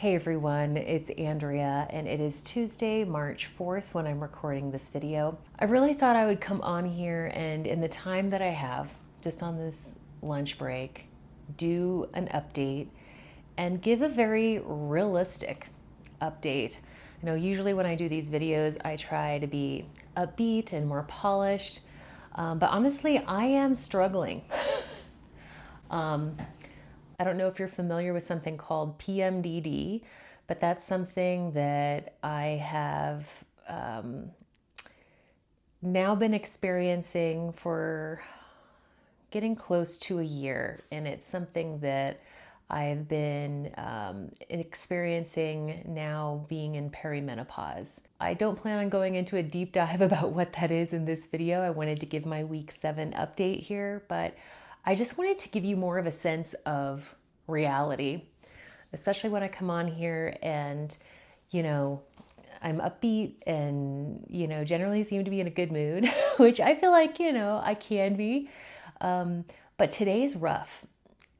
Hey everyone, it's Andrea, and it is Tuesday, March 4th when I'm recording this video. I really thought I would come on here and, in the time that I have, just on this lunch break, do an update and give a very realistic update. You know, usually when I do these videos, I try to be upbeat and more polished, but honestly, I am struggling. I don't know if you're familiar with something called PMDD, but that's something that I have now been experiencing for getting close to a year. And it's something that I've been experiencing now being in perimenopause. I don't plan on going into a deep dive about what that is in this video. I wanted to give my week 7 update here, but I just wanted to give you more of a sense of reality, especially when I come on here and, I'm upbeat and, generally seem to be in a good mood, which I feel like, I can be. But today's rough.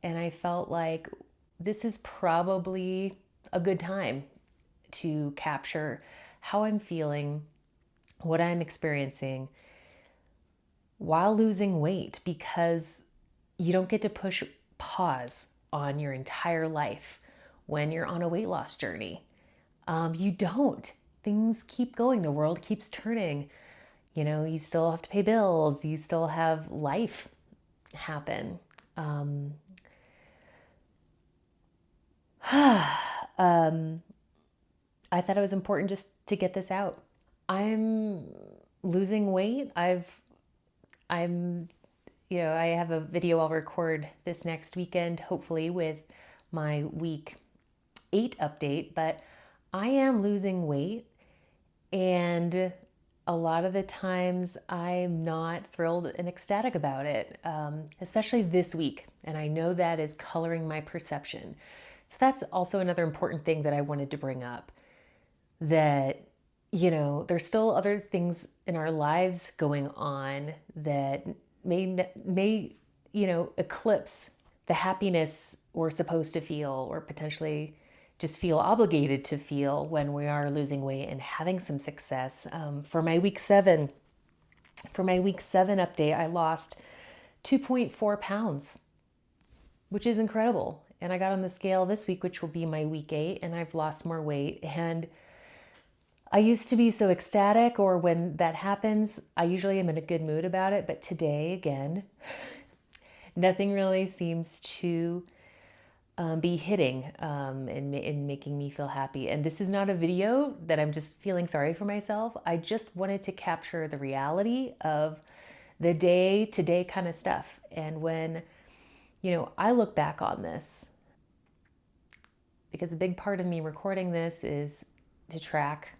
And I felt like this is probably a good time to capture how I'm feeling, what I'm experiencing while losing weight, because you don't get to push pause on your entire life when you're on a weight loss journey. You don't. Things keep going. The world keeps turning. You still have to pay bills. You still have life happen. I thought it was important just to get this out. I'm losing weight. I'm I have a video I'll record this next weekend, hopefully with my week 8 update, but I am losing weight, and a lot of the times I'm not thrilled and ecstatic about it, especially this week. And I know that is coloring my perception. So that's also another important thing that I wanted to bring up, that there's still other things in our lives going on that may eclipse the happiness we're supposed to feel, or potentially just feel obligated to feel when we are losing weight and having some success. For my week 7 update, I lost 2.4 pounds, which is incredible. And I got on the scale this week, which will be my week 8, and I've lost more weight. And I used to be so ecstatic, or when that happens, I usually am in a good mood about it. But today, again, nothing really seems to be hitting and making me feel happy. And this is not a video that I'm just feeling sorry for myself. I just wanted to capture the reality of the day-to-day kind of stuff. And when, I look back on this, because a big part of me recording this is to track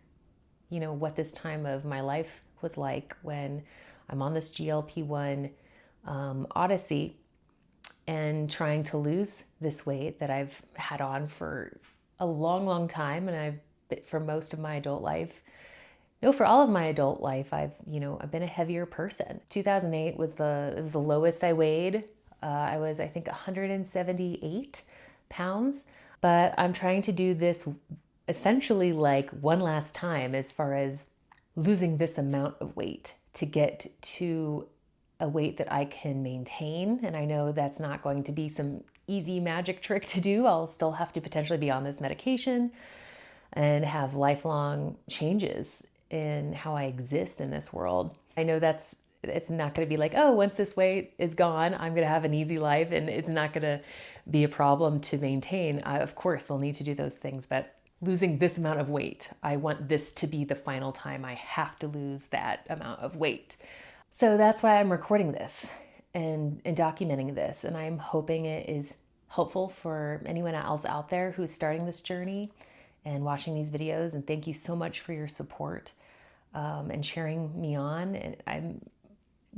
what this time of my life was like when I'm on this GLP-1 odyssey and trying to lose this weight that I've had on for a long, long time. And for most of my adult life, for all of my adult life, I've been a heavier person. 2008 was the lowest I weighed. I was, I think, 178 pounds. But I'm trying to do this essentially like one last time, as far as losing this amount of weight to get to a weight that I can maintain. And I know that's not going to be some easy magic trick to do. I'll still have to potentially be on this medication and have lifelong changes in how I exist in this world. I know it's not going to be like, oh, once this weight is gone, I'm going to have an easy life and it's not going to be a problem to maintain. Of course, I'll need to do those things, but losing this amount of weight, I want this to be the final time I have to lose that amount of weight. So that's why I'm recording this and documenting this. And I'm hoping it is helpful for anyone else out there who's starting this journey and watching these videos. And thank you so much for your support and cheering me on. And I'm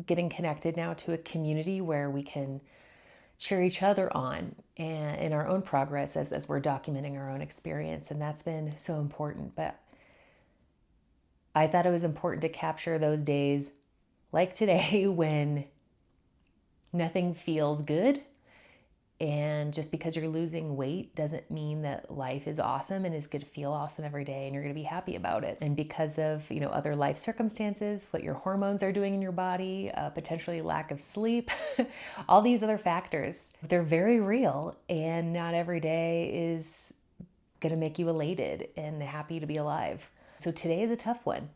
getting connected now to a community where we can cheer each other on and in our own progress as we're documenting our own experience. And that's been so important. But I thought it was important to capture those days like today when nothing feels good And just because you're losing weight doesn't mean that life is awesome and is going to feel awesome every day and you're going to be happy about it. And because of, other life circumstances, what your hormones are doing in your body, potentially lack of sleep, all these other factors, they're very real, and not every day is going to make you elated and happy to be alive. So today is a tough one.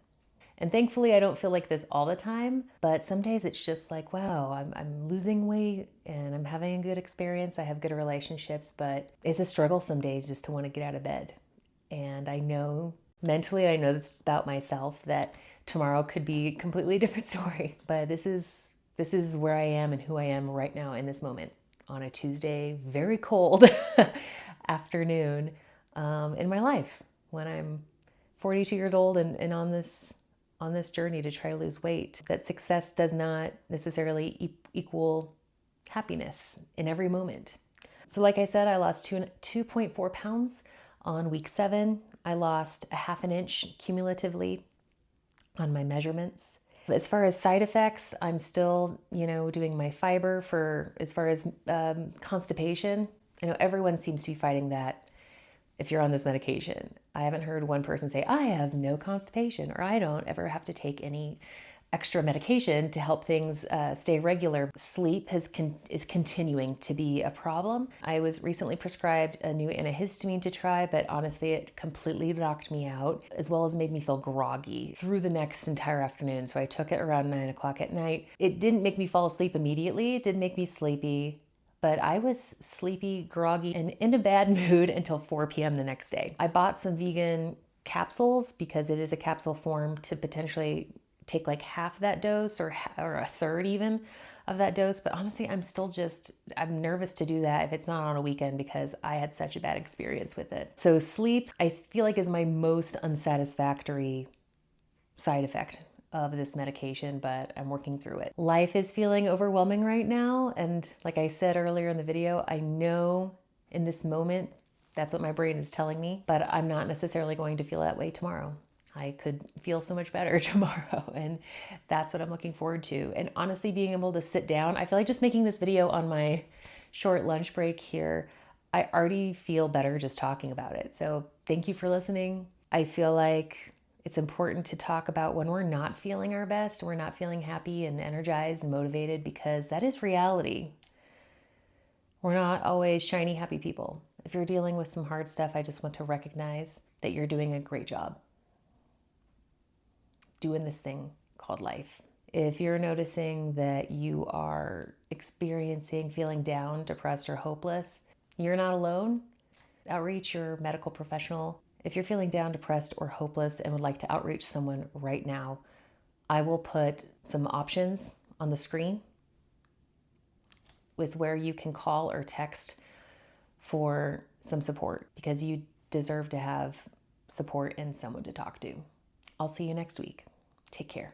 And thankfully, I don't feel like this all the time, but some days it's just like, wow, I'm losing weight and I'm having a good experience. I have good relationships, but it's a struggle some days just to want to get out of bed. And I know mentally, I know this about myself, that tomorrow could be a completely different story. But this is where I am and who I am right now in this moment on a Tuesday, very cold afternoon in my life when I'm 42 years old and on this journey to try to lose weight. That success does not necessarily equal happiness in every moment. So like I said, I lost 2.4 pounds on week 7. I lost a half an inch cumulatively on my measurements. As far as side effects, I'm still, doing my fiber for as far as constipation. I know everyone seems to be fighting that if you're on this medication. I haven't heard one person say, I have no constipation, or I don't ever have to take any extra medication to help things stay regular. Sleep is continuing to be a problem. I was recently prescribed a new antihistamine to try, but honestly, it completely knocked me out, as well as made me feel groggy through the next entire afternoon. So I took it around 9 o'clock at night. It didn't make me fall asleep immediately. It did make me sleepy, but I was sleepy, groggy, and in a bad mood until 4 p.m. the next day. I bought some vegan capsules because it is a capsule form to potentially take like half that dose or a third even of that dose. But honestly, I'm nervous to do that if it's not on a weekend because I had such a bad experience with it. So sleep, I feel like, is my most unsatisfactory side effect of this medication, but I'm working through it. Life is feeling overwhelming right now. And like I said earlier in the video, I know in this moment, that's what my brain is telling me, but I'm not necessarily going to feel that way tomorrow. I could feel so much better tomorrow, and that's what I'm looking forward to. And honestly, being able to sit down, I feel like just making this video on my short lunch break here, I already feel better just talking about it. So thank you for listening. I feel like it's important to talk about when we're not feeling our best, we're not feeling happy and energized and motivated, because that is reality. We're not always shiny, happy people. If you're dealing with some hard stuff, I just want to recognize that you're doing a great job doing this thing called life. If you're noticing that you are experiencing feeling down, depressed, or hopeless, you're not alone. Outreach your medical professional. If you're feeling down, depressed, or hopeless and would like to outreach someone right now, I will put some options on the screen with where you can call or text for some support, because you deserve to have support and someone to talk to. I'll see you next week. Take care.